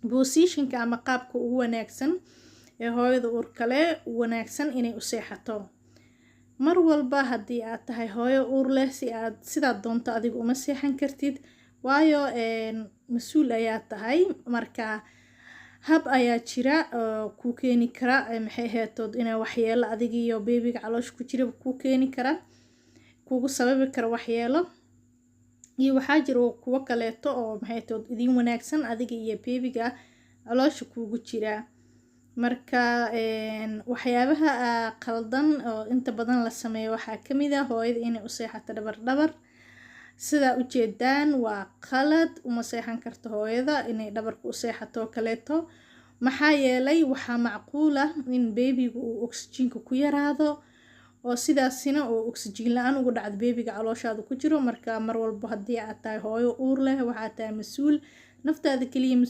positionka ama qaabka ugu wanaagsan ee hooyada uurka leh wanaagsan inay u seexato. mar walba haddii aad tahay hooyo uur leh sidaad doonto adiga uma seexan kartid, waayo mas-uul ayaa tahay. marka hab ayaa jira ku keeni kara maxay heetood inay waxyeelo adiga iyo beebiga caloosha ku jira ku keeni kara, kugu sababi kara waxyeelo. iyo waxaa jira kuwa kaleeto oo maxay heetood idin wanaagsan adiga iyo beebiga caloosha kugu jira. marka waxyaabaha qaldan oo inta badan la sameeyo waxaa ka mid ah hooyada inay u seexato dhabar sida u jeedaan waa qalad. uma seexan karto hooyada inay dhabarka u seexato kaleeto, maxaa yeelay waxaa macquul ah in beebiga uu oxygen-ka ku yaraado oo sidaasina oo oxygen la-aan ugu dhacdo beebiga calooshaada ku jiro. marka mar walba haddii aad tahay hooyo uur leh waxaad tahay mas-uul naftaada kaliya